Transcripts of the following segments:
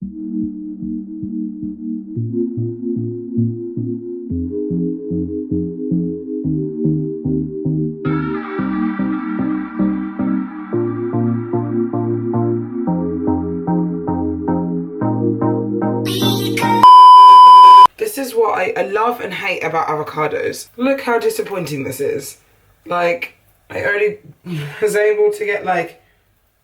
This is what I love and hate about avocados. Look how disappointing this is. Like, I only was able to get like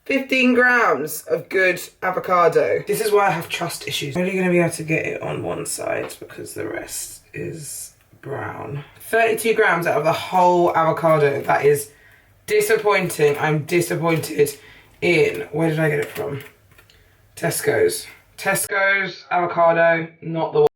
15 grams of good avocado. This is why I have trust issues. I'm only gonna be able to get it on one side because the rest is brown. 32 grams out of the whole avocado. That is disappointing. I'm disappointed in, where did I get it from? Tesco's. Tesco's avocado, not the one.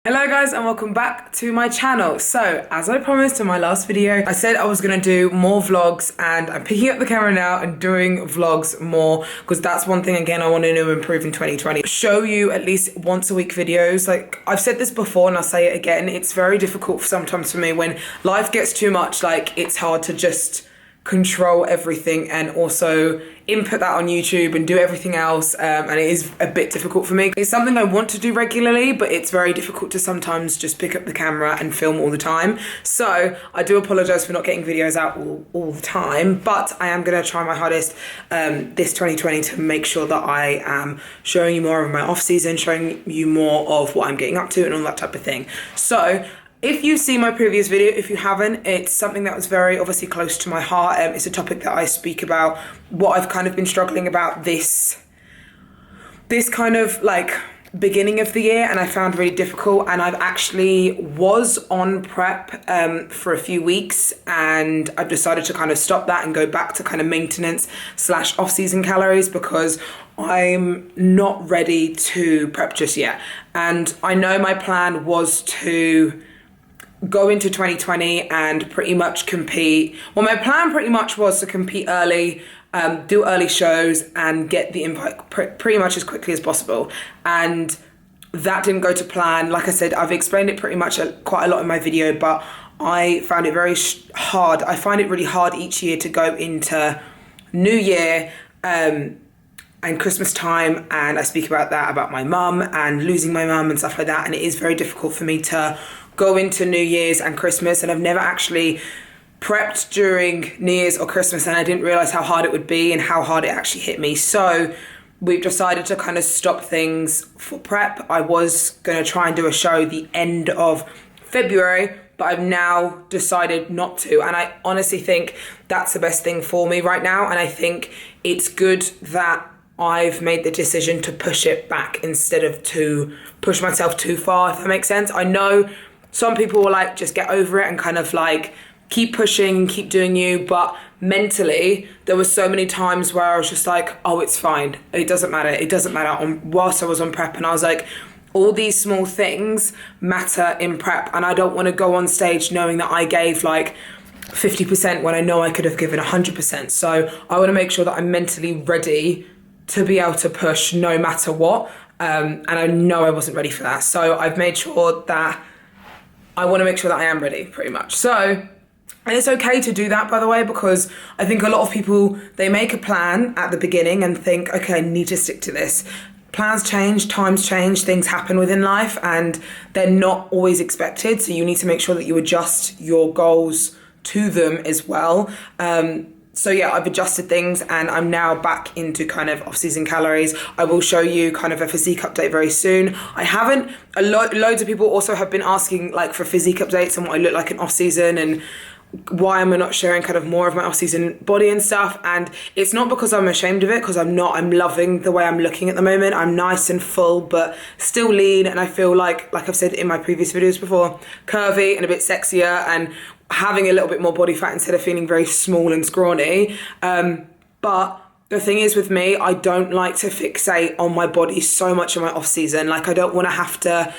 Hello guys and welcome back to my channel. So as I promised in my last video, I said I was gonna do more vlogs, and I'm picking up the camera now and doing vlogs more because that's one thing again I want to improve in 2020. Show you at least once a week videos. Like I've said this before and I'll say it again, it's very difficult sometimes for me when life gets too much. Like it's hard to just control everything and also input that on YouTube and do everything else, and it is a bit difficult for me. It's something I want to do regularly, but it's very difficult to sometimes just pick up the camera and film all the time. So I do apologize for not getting videos out all the time, but I am going to try my hardest this 2020 to make sure that I am showing you more of my off season, showing you more of what I'm getting up to and all that type of thing. So if you've seen my previous video, if you haven't, it's something that was very obviously close to my heart. It's a topic that I speak about, what I've kind of been struggling about this kind of like beginning of the year, and I found really difficult. And I've actually was on prep for a few weeks, and I've decided to kind of stop that and go back to kind of maintenance / off-season calories because I'm not ready to prep just yet. And I know my plan was to go into 2020 and pretty much compete. Well, my plan pretty much was to compete early, do early shows and get the invite pretty much as quickly as possible. And that didn't go to plan. Like I said, I've explained it pretty much quite a lot in my video, but I found it very hard. I find it really hard each year to go into New Year and Christmas time, and I speak about that, about my mum and losing my mum and stuff like that, and it is very difficult for me to go into New Year's and Christmas, and I've never actually prepped during New Year's or Christmas, and I didn't realise how hard it would be and how hard it actually hit me. So we've decided to kind of stop things for prep. I was going to try and do a show the end of February, but I've now decided not to, and I honestly think that's the best thing for me right now, and I think it's good that I've made the decision to push it back instead of to push myself too far, if that makes sense. I know some people will like just get over it and kind of like keep pushing, keep doing you, but mentally there were so many times where I was just like, oh, it's fine, it doesn't matter. Whilst I was on prep, and I was like, all these small things matter in prep, and I don't want to go on stage knowing that I gave like 50% when I know I could have given 100%. So I want to make sure that I'm mentally ready to be able to push no matter what, and I know I wasn't ready for that. So I've made sure that I want to make sure that I am ready, pretty much. So, and it's okay to do that, by the way, because I think a lot of people, they make a plan at the beginning and think, okay, I need to stick to this. Plans change, times change, things happen within life, and they're not always expected. So you need to make sure that you adjust your goals to them as well. So yeah, I've adjusted things and I'm now back into kind of off-season calories. I will show you kind of a physique update very soon. I haven't, loads of people also have been asking like for physique updates and what I look like in off-season and why am I not sharing kind of more of my off-season body and stuff. And it's not because I'm ashamed of it, because I'm not. I'm loving the way I'm looking at the moment. I'm nice and full, but still lean. And I feel like I've said in my previous videos before, curvy and a bit sexier and having a little bit more body fat instead of feeling very small and scrawny. But the thing is with me, I don't like to fixate on my body so much in my off season. Like I don't want to have to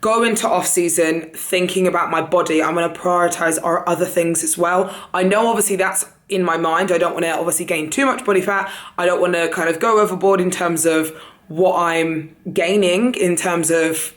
go into off season thinking about my body. I'm going to prioritize our other things as well. I know obviously that's in my mind. I don't want to obviously gain too much body fat. I don't want to kind of go overboard in terms of what I'm gaining in terms of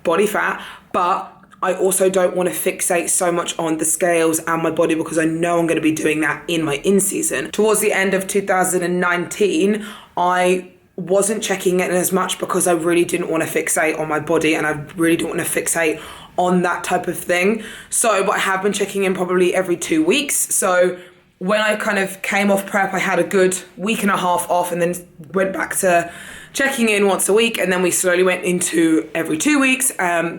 body fat, but I also don't want to fixate so much on the scales and my body, because I know I'm going to be doing that in my in-season. Towards the end of 2019, I wasn't checking it as much because I really didn't want to fixate on my body, and I really didn't want to fixate on that type of thing. So, but I have been checking in probably every 2 weeks. So when I kind of came off prep, I had a good week and a half off, and then went back to checking in once a week, and then we slowly went into every 2 weeks,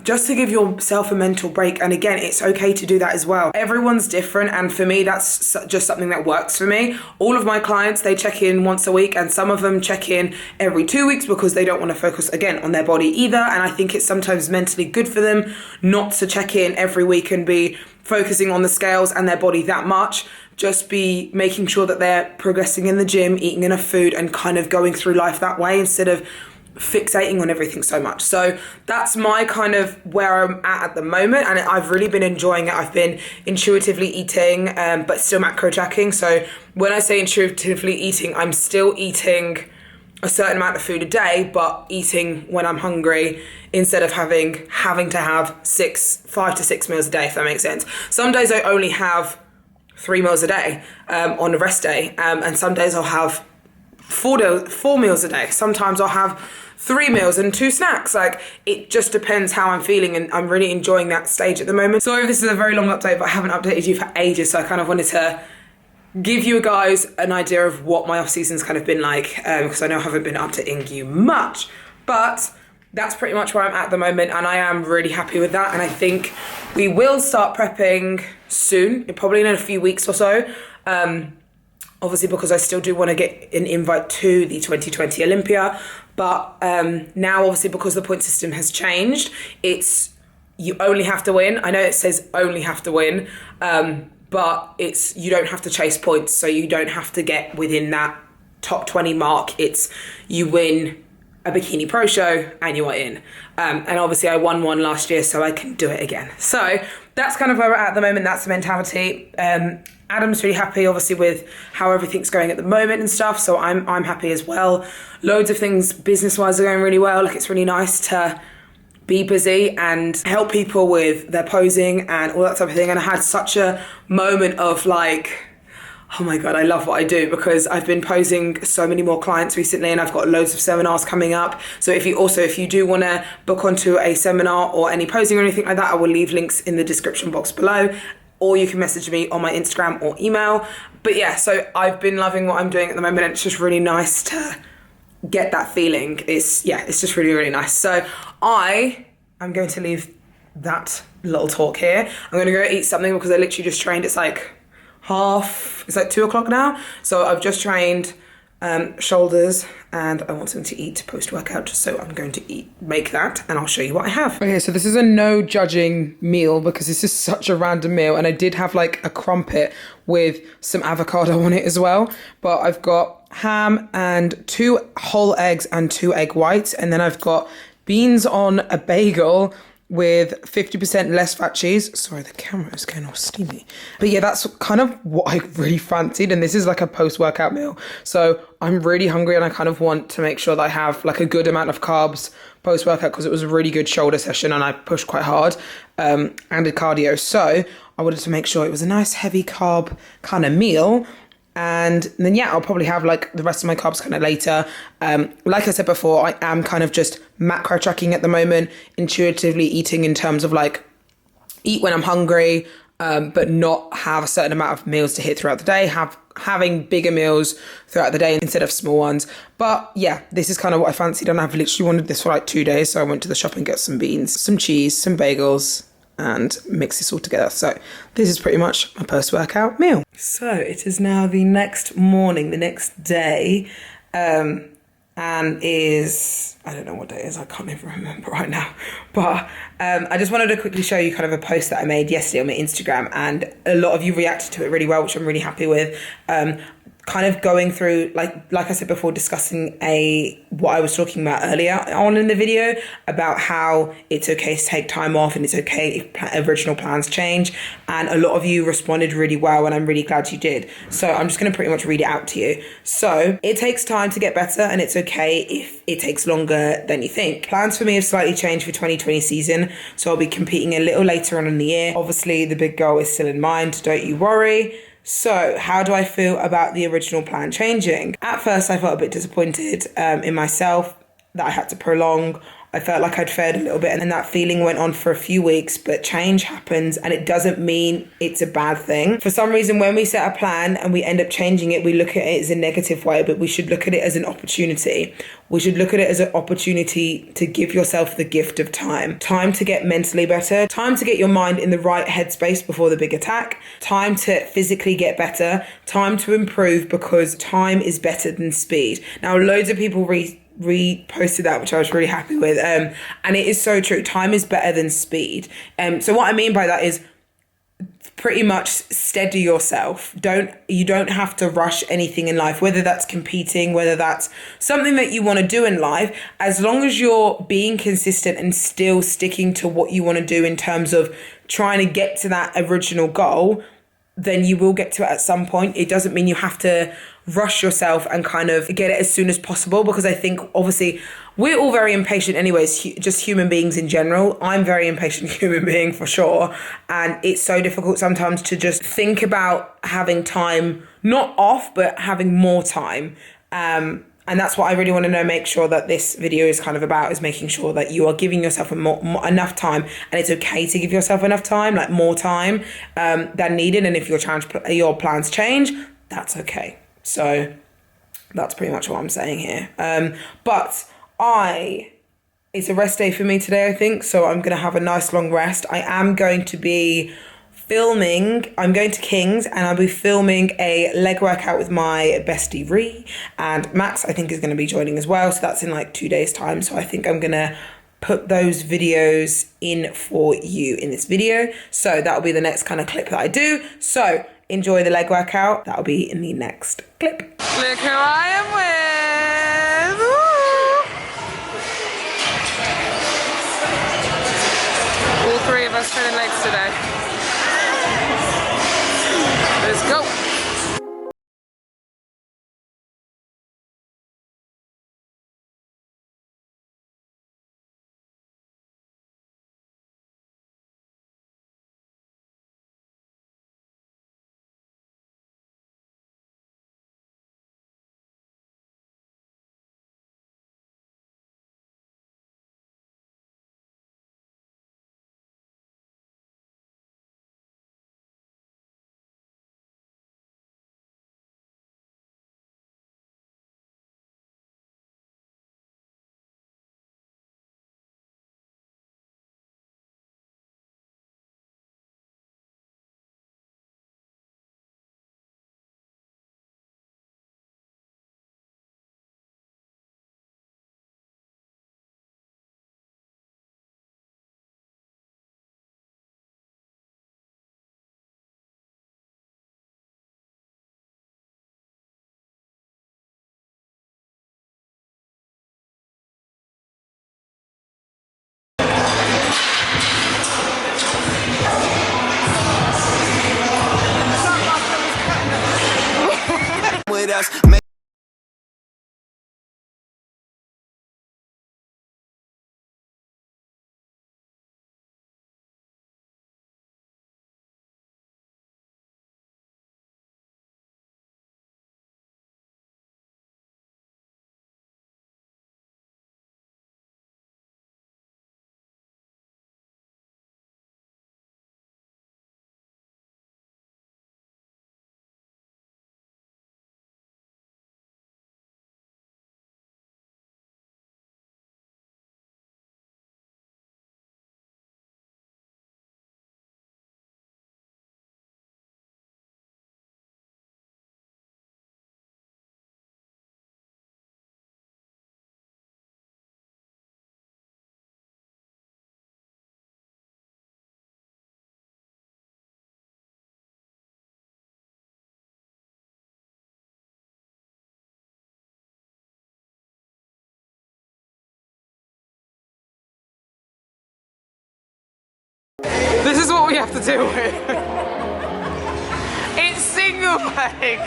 just to give yourself a mental break. And again, it's okay to do that as well. Everyone's different, and for me, that's just something that works for me. All of my clients, they check in once a week, and some of them check in every 2 weeks because they don't want to focus, again, on their body either. And I think it's sometimes mentally good for them not to check in every week and be focusing on the scales and their body that much. Just be making sure that they're progressing in the gym, eating enough food, and kind of going through life that way instead of fixating on everything so much. So that's my kind of where I'm at the moment, and I've really been enjoying it. I've been intuitively eating, but still macro tracking. So when I say intuitively eating, I'm still eating a certain amount of food a day, but eating when I'm hungry instead of having to have 5 to 6 meals a day, if that makes sense. Some days I only have 3 meals a day on a rest day, and some days I'll have 4 meals a day. Sometimes I'll have 3 meals and 2 snacks. Like, it just depends how I'm feeling, and I'm really enjoying that stage at the moment. Sorry if this is a very long update, but I haven't updated you for ages, so I kind of wanted to give you guys an idea of what my off season's kind of been like, because I know I haven't been updating you much, but that's pretty much where I'm at the moment, and I am really happy with that. And I think we will start prepping soon, probably in a few weeks or so. Obviously, because I still do want to get an invite to the 2020 Olympia. But now, obviously, because the point system has changed, it's you only have to win. I know it says only have to win, but it's you don't have to chase points, so you don't have to get within that top 20 mark. It's you win a bikini pro show and you are in, and obviously I won one last year, so I can do it again. So that's kind of where we're at the moment. That's the mentality. Adam's really happy, obviously, with how everything's going at the moment and stuff, so I'm happy as well. Loads of things business wise are going really well. Like, it's really nice to be busy and help people with their posing and all that type of thing. And I had such a moment of like, oh my God, I love what I do, because I've been posing so many more clients recently, and I've got loads of seminars coming up. So if you do want to book onto a seminar or any posing or anything like that, I will leave links in the description box below, or you can message me on my Instagram or email. But yeah, so I've been loving what I'm doing at the moment, and it's just really nice to get that feeling. It's just really, really nice. So I am going to leave that little talk here. I'm going to go eat something because I literally just trained. It's like 2 o'clock now, so I've just trained shoulders, and I want something to eat post-workout, so I'm going to make that, and I'll show you what I have. Okay, so this is a no judging meal because this is such a random meal, and I did have like a crumpet with some avocado on it as well, but I've got ham and 2 whole eggs and 2 egg whites, and then I've got beans on a bagel with 50% less fat cheese. Sorry, the camera is getting all steamy. But yeah, that's kind of what I really fancied. And this is like a post-workout meal. So I'm really hungry, and I kind of want to make sure that I have like a good amount of carbs post-workout, because it was a really good shoulder session and I pushed quite hard and did cardio. So I wanted to make sure it was a nice heavy carb kind of meal. And then, yeah, I'll probably have like the rest of my carbs kind of later. Like I said before, I am kind of just macro tracking at the moment, intuitively eating in terms of like eat when I'm hungry, but not have a certain amount of meals to hit throughout the day, having bigger meals throughout the day instead of small ones. But yeah, this is kind of what I fancied, and I've literally wanted this for like 2 days. So I went to the shop and got some beans, some cheese, some bagels, and mix this all together. So this is pretty much my post-workout meal. So it is now the next morning, the next day, and is, I don't know what day it is, I can't even remember right now, but I just wanted to quickly show you kind of a post that I made yesterday on my Instagram, and a lot of you reacted to it really well, which I'm really happy with. kind of going through, like I said before, discussing what I was talking about earlier on in the video about how it's okay to take time off and it's okay if original plans change. And a lot of you responded really well, and I'm really glad you did. So I'm just going to pretty much read it out to you. So it takes time to get better, and it's okay if it takes longer than you think. Plans for me have slightly changed for 2020 season, so I'll be competing a little later on in the year. Obviously, the big goal is still in mind, don't you worry. So how do I feel about the original plan changing? At first, I felt a bit disappointed in myself that I had to prolong. I felt like I'd failed a little bit, and that feeling went on for a few weeks, but change happens and it doesn't mean it's a bad thing. For some reason, when we set a plan and we end up changing it, we look at it as a negative way, but we should look at it as an opportunity. We should look at it as an opportunity to give yourself the gift of time. Time to get mentally better, time to get your mind in the right headspace before the big attack, time to physically get better, time to improve, because time is better than speed. Now, loads of people reposted that, which I was really happy with, and it is so true. Time is better than speed. So what I mean by that is pretty much steady yourself. You don't have to rush anything in life, whether that's competing, whether that's something that you want to do in life. As long as you're being consistent and still sticking to what you want to do in terms of trying to get to that original goal, then you will get to it at some point. It doesn't mean you have to rush yourself and kind of get it as soon as possible, because I think obviously we're all very impatient anyways, just human beings in general. I'm a very impatient human being for sure, and it's so difficult sometimes to just think about having time, not off, but having more time. And that's what I really want to make sure that this video is kind of about, is making sure that you are giving yourself enough time, and it's okay to give yourself enough time, like more time than needed. And if your plans change, that's okay. So that's pretty much what I'm saying here. But it's a rest day for me today, I think. So I'm going to have a nice long rest. I am going to be filming, I'm going to King's and I'll be filming a leg workout with my bestie Ree, and Max I think is going to be joining as well, so that's in like 2 days time. So I think I'm going to put those videos in for you in this video, so that'll be the next kind of clip that I do. So enjoy the leg workout, that'll be in the next clip. Look who I am with. Woo! All three of us filling legs today. Let's go. This is what we have to deal with. It's single leg.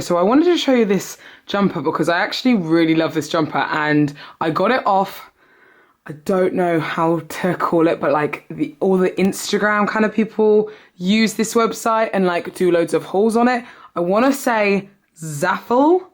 So I wanted to show you this jumper because I actually really love this jumper, and I got it off, I don't know how to call it, but like all the Instagram kind of people use this website and like do loads of hauls on it. I want to say Zaful,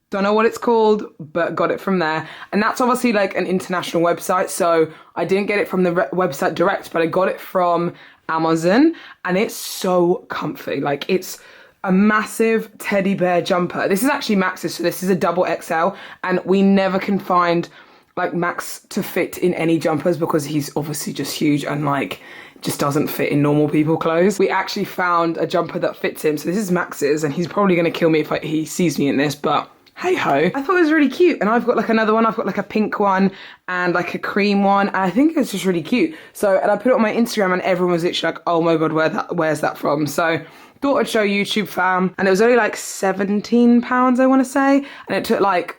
don't know what it's called, but got it from there. And that's obviously like an international website, so I didn't get it from the website direct, but I got it from Amazon, and it's so comfy. Like, it's a massive teddy bear jumper. This is actually Max's, so this is a double XL, and we never can find like Max to fit in any jumpers because he's obviously just huge and like just doesn't fit in normal people clothes. We actually found a jumper that fits him, so this is Max's, and he's probably going to kill me if he sees me in this, but hey ho. I thought it was really cute, and I've got like another one. I've got like a pink one and like a cream one, and I think it's just really cute. So, and I put it on my Instagram, and everyone was literally like, oh my god, where's that from? So thought I'd show YouTube fam, and it was only like £17 I want to say, and it took like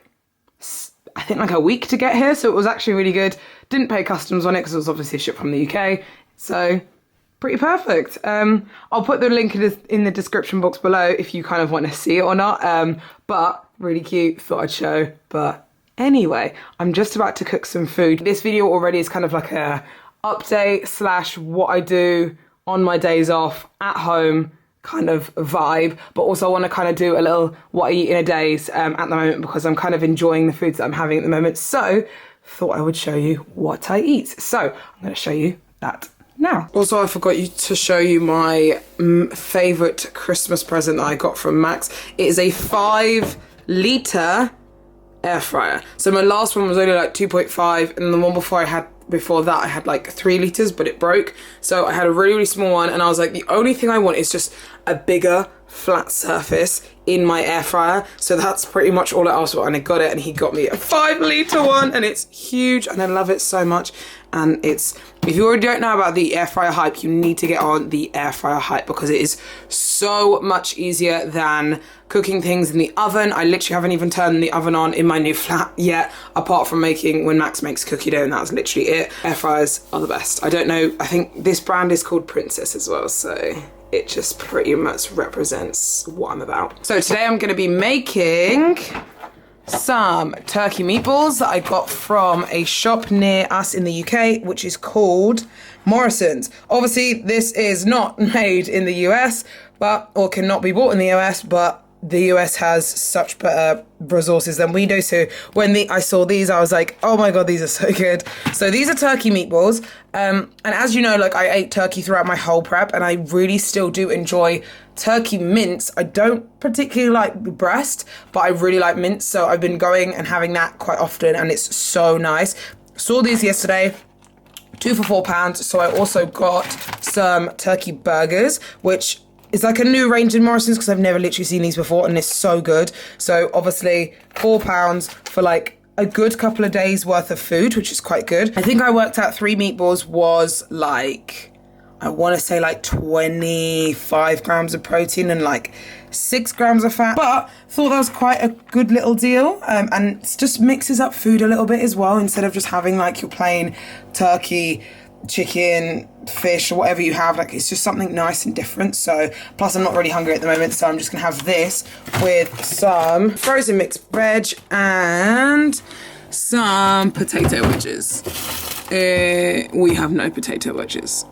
I think like a week to get here, so it was actually really good. Didn't pay customs on it because it was obviously shipped from the UK, so pretty perfect. I'll put the link in the description box below if you kind of want to see it or not, but really cute, thought I'd show. But anyway, I'm just about to cook some food. This video already is kind of like a update slash what I do on my days off at home kind of vibe, but also I want to kind of do a little what I eat in a days at the moment, because I'm kind of enjoying the foods that I'm having at the moment. So thought I would show you what I eat. So I'm going to show you that now. Also, I forgot to show you my favourite Christmas present that I got from Max. It is a 5-litre air fryer. So my last one was only like 2.5, and the one before that I had like 3 litres, but it broke. So I had a really, really small one, and I was like, the only thing I want is just a bigger flat surface in my air fryer. So that's pretty much all I asked for, and I got it, and he got me a 5-litre one, and it's huge, and I love it so much. And it's, if you already don't know about the air fryer hype, you need to get on the air fryer hype, because it is so much easier than cooking things in the oven. I literally haven't even turned the oven on in my new flat yet, apart from making when Max makes cookie dough, and that's literally it. Air fryers are the best. I don't know, I think this brand is called Princess as well, so it just pretty much represents what I'm about. So today I'm gonna be making some turkey meatballs that I got from a shop near us in the UK, which is called Morrison's. Obviously, this is not made in the US, or cannot be bought in the US, but the US has such better resources than we do. So when I saw these, I was like, oh my god, these are so good. So these are turkey meatballs, and as you know, like, I ate turkey throughout my whole prep, and I really still do enjoy turkey mince. I don't particularly like the breast, but I really like mince, so I've been going and having that quite often, and it's so nice. Saw these yesterday, 2 for £4. So I also got some turkey burgers, which is like a new range in Morrison's, because I've never literally seen these before, and it's so good. So obviously £4 for like a good couple of days worth of food, which is quite good. I think I worked out 3 meatballs was like, I want to say like 25 grams of protein and like 6 grams of fat, but thought that was quite a good little deal, and it just mixes up food a little bit as well, instead of just having like your plain turkey, chicken, fish, or whatever you have. Like, it's just something nice and different. So plus I'm not really hungry at the moment, so I'm just gonna have this with some frozen mixed veg and some potato wedges. We have no potato wedges.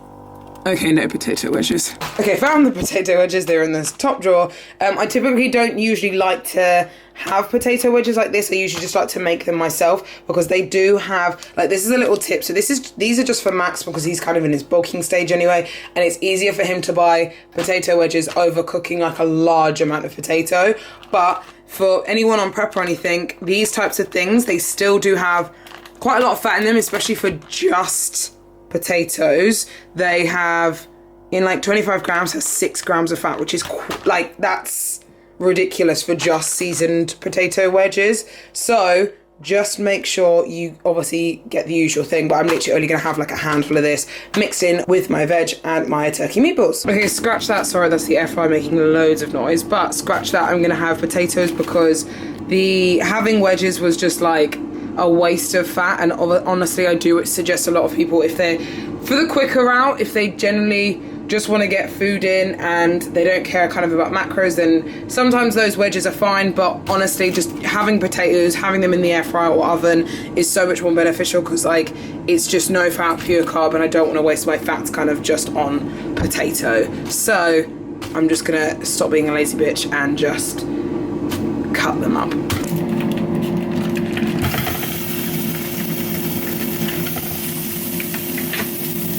Okay, no potato wedges. Okay, found the potato wedges. They're in this top drawer. I typically don't usually like to have potato wedges like this. I usually just like to make them myself because they do have, like, this is a little tip. So these are just for Max because he's kind of in his bulking stage anyway, and it's easier for him to buy potato wedges over cooking like a large amount of potato. But for anyone on prep or anything, these types of things, they still do have quite a lot of fat in them, especially for just potatoes. They have, in like 25 grams, has 6 grams of fat, which is like, that's ridiculous for just seasoned potato wedges. So just make sure you obviously get the usual thing, but I'm literally only gonna have like a handful of this mixed in with my veg and my turkey meatballs. Okay, scratch that. Sorry, that's the air fryer making loads of noise, but scratch that. I'm gonna have potatoes because having wedges was just like a waste of fat, and honestly I do suggest a lot of people, if they're for the quicker route, if they generally just want to get food in and they don't care kind of about macros, then sometimes those wedges are fine. But honestly, just having potatoes, having them in the air fryer or oven is so much more beneficial because like it's just no fat, pure carb, and I don't want to waste my fats kind of just on potato. So I'm just gonna stop being a lazy bitch and just cut them up.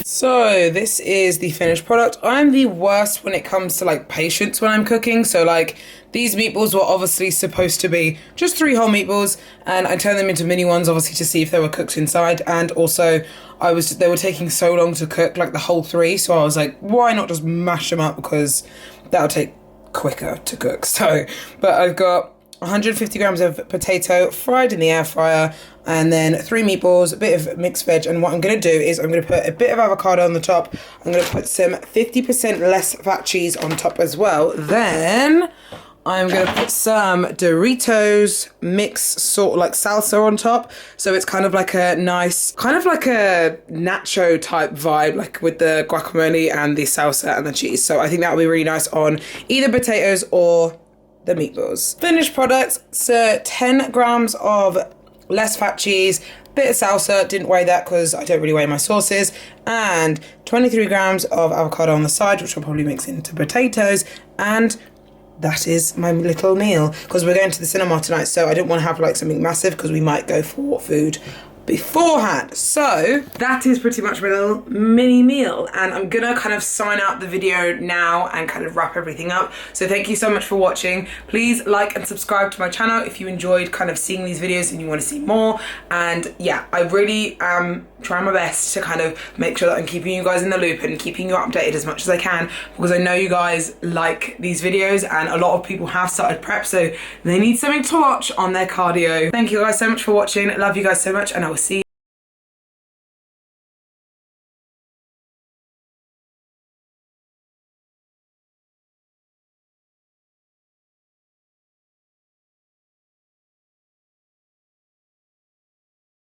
So this is the finished product. I'm the worst when it comes to like patience when I'm cooking. So like these meatballs were obviously supposed to be just 3 whole meatballs, and I turned them into mini ones obviously to see if they were cooked inside. And also they were taking so long to cook, like the whole 3. So I was like, why not just mash them up, because that'll take quicker to cook. So, but I've got 150 grams of potato fried in the air fryer, and then 3 meatballs, a bit of mixed veg. And what I'm going to do is I'm going to put a bit of avocado on the top. I'm going to put some 50% less fat cheese on top as well. Then I'm going to put some Doritos mix sort of like salsa on top. So it's kind of like a nice, kind of like a nacho type vibe, like with the guacamole and the salsa and the cheese. So I think that would be really nice on either potatoes or the meatballs. Finished products, so 10 grams of less fat cheese, bit of salsa, didn't weigh that because I don't really weigh my sauces, and 23 grams of avocado on the side, which I'll probably mix into potatoes, and that is my little meal, because we're going to the cinema tonight, so I didn't want to have like something massive because we might go for food beforehand. So that is pretty much my little mini meal, and I'm gonna kind of sign out the video now and kind of wrap everything up. So thank you so much for watching. Please like and subscribe to my channel if you enjoyed kind of seeing these videos and you want to see more. And yeah, I really am trying my best to kind of make sure that I'm keeping you guys in the loop and keeping you updated as much as I can, because I know you guys like these videos and a lot of people have started prep, so they need something to watch on their cardio. Thank you guys so much for watching. Love you guys so much, and I will see you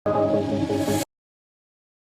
Thank you.